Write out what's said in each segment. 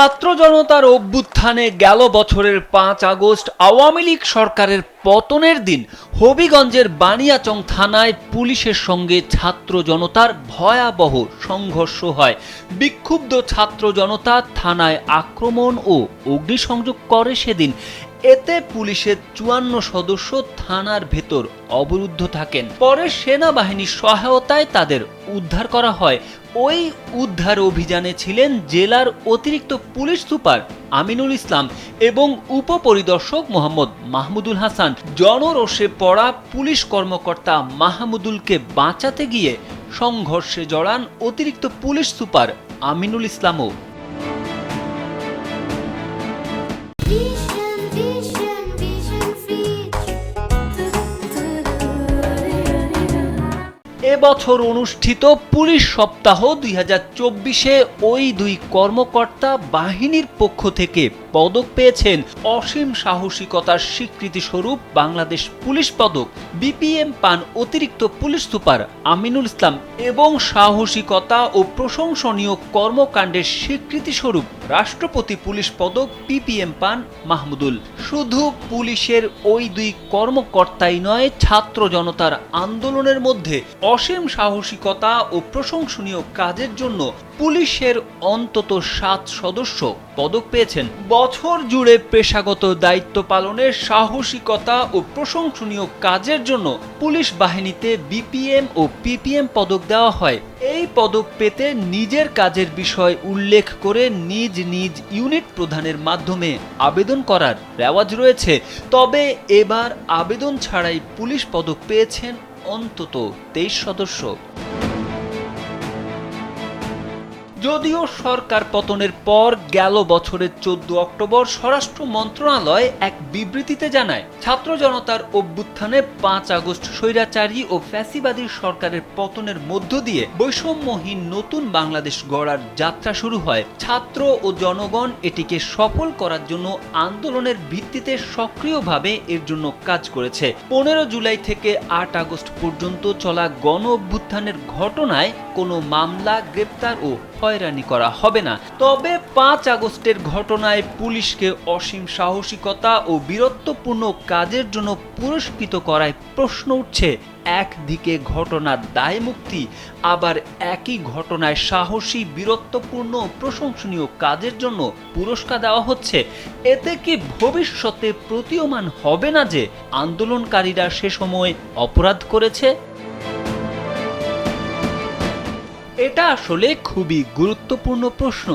ছাত্র জনতার অভ্যুত্থানে গেল বছরের ৫ আগস্ট আওয়ামী লীগ সরকারের পতনের দিন হবিগঞ্জের বানিয়াচং থানায় পুলিশের সঙ্গে ছাত্র জনতার ভয়াবহ সংঘর্ষ হয়। বিক্ষুব্ধ ছাত্র জনতা থানায় আক্রমণ ও অগ্নিসংযোগ করে সেদিন। এতে পুলিশের ৫৪ সদস্য থানার ভেতর অবরুদ্ধ থাকেন। পরে সেনাবাহিনীর সহায়তায় তাদের উদ্ধার করা হয়। ওই উদ্ধার অভিযানে ছিলেন জেলার অতিরিক্ত পুলিশ সুপার আমিনুল ইসলাম এবং উপপরিদর্শক মোহাম্মদ মাহমুদুল হাসান। জনরোষে পড়া পুলিশ কর্মকর্তা মাহমুদুলকে বাঁচাতে গিয়ে সংঘর্ষে জড়ান অতিরিক্ত পুলিশ সুপার আমিনুল ইসলামও। এবছর অনুষ্ঠিত পুলিশ সপ্তাহ ২০২৪-এ ওই দুই কর্মকর্তা বাহিনীর পক্ষ থেকে পদক পেয়েছেন। অসীম সাহসিকতার স্বীকৃতি স্বরূপ বাংলাদেশ পুলিশ পদক বিপিএম পান অতিরিক্ত পুলিশ সুপার আমিনুল ইসলাম এবং সাহসিকতা ও প্রশংসনীয় কর্মকাণ্ডের স্বীকৃতি স্বরূপ রাষ্ট্রপতি পুলিশ পদক পিপিএম পান মাহমুদুল। শুধু পুলিশের ওই দুই কর্মকর্তাই নয়, ছাত্র জনতার আন্দোলনের মধ্যে অসীম সাহসিকতা ও প্রশংসনীয় কাজের জন্য পুলিশের অন্তত ৭ সদস্য পদক পেয়েছেন। বছর জুড়ে পেশাগত দায়িত্ব পালনের সাহসিকতা ও প্রশংসনীয় কাজের জন্য পুলিশ বাহিনীতে বিপিএম ও পিপিএম পদক দেওয়া হয়। এই পদক পেতে নিজের কাজের বিষয় উল্লেখ করে নিজ নিজ ইউনিট প্রধানের মাধ্যমে আবেদন করার রেওয়াজ রয়েছে। তবে এবার আবেদন ছাড়াই পুলিশ পদক পেয়েছেন অন্তত ২৩ সদস্য। যদিও সরকার পতনের পর গেল বছরের ১৪ অক্টোবর স্বরাষ্ট্র মন্ত্রণালয় এক বিবৃতিতে জানায়, ছাত্র জনতার অভ্যুত্থানে ৫ আগস্ট স্বৈরাচারী ও ফ্যাসিবাদী সরকারের পতনের মধ্য দিয়ে বৈষম্যহীন নতুন বাংলাদেশ গড়ার যাত্রা শুরু হয়। ছাত্র ও জনগণ এটিকে সফল করার জন্য আন্দোলনের ভিত্তিতে সক্রিয়ভাবে এর জন্য কাজ করেছে। ১৫ জুলাই থেকে ৮ আগস্ট পর্যন্ত চলা গণ অভ্যুত্থানের ঘটনায় কোনো মামলা, গ্রেপ্তার ও হয়রানি করা হবে না। তবে ৫ আগস্টের ঘটনায় পুলিশকে অসীম সাহসিকতা ও বীরত্বপূর্ণ কাজের জন্য পুরস্কৃত করায় প্রশ্ন উঠছে। একদিকে ঘটনার দায় মুক্তি, আবার একই ঘটনায় সাহসী, বীরত্বপূর্ণ ও প্রশংসনীয় কাজের জন্য পুরস্কার দেওয়া হচ্ছে। এতে কি ভবিষ্যতে প্রতীয়মান হবে না যে আন্দোলনকারীরা সে সময় অপরাধ করেছে? এটা আসলে খুবই গুরুত্বপূর্ণ প্রশ্ন।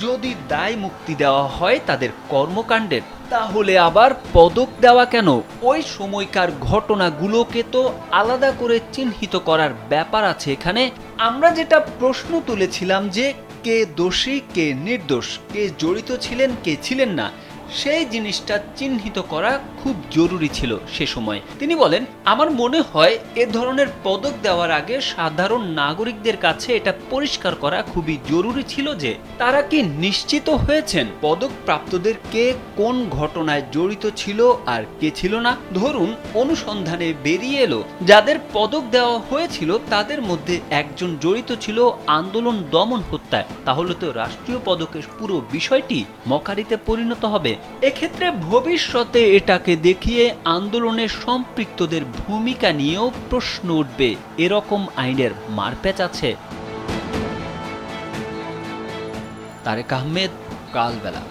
যদি দায় মুক্তি দেওয়া হয় তাদের কর্মকাণ্ডের, তাহলে আবার পদক দেওয়া কেন? ওই সময়কার ঘটনাগুলোকে তো আলাদা করে চিহ্নিত করার ব্যাপার আছে এখানে। আমরা যেটা প্রশ্ন তুলেছিলাম যে কে দোষী, কে নির্দোষ, কে জড়িত ছিলেন, কে ছিলেন না, সেই জিনিসটা চিহ্নিত করা খুব জরুরি ছিল সে সময়। তিনি বলেন, আমার মনে হয় এ ধরনের পদক দেওয়ার আগে সাধারণ নাগরিকদের কাছে এটা পরিষ্কার করা খুবই জরুরি ছিল যে তারা কি নিশ্চিত হয়েছেন পদক প্রাপ্তদের কে কোন ঘটনায় জড়িত ছিল আর কে ছিল না। ধরুন অনুসন্ধানে বেরিয়ে এলো যাদের পদক দেওয়া হয়েছিল তাদের মধ্যে একজন জড়িত ছিল আন্দোলন দমন হত্যায়, তাহলে তো রাষ্ট্রীয় পদকের পুরো বিষয়টি মকারিতে পরিণত হবে। এক্ষেত্রে ভবিষ্যতে এটাকে দেখিয়ে আন্দোলনে সম্পৃক্তদের ভূমিকা নিয়েও প্রশ্ন উঠবে। এরকম আইনের মারপ্যাচ আছে। তারেক আহমেদ, কালবেলা।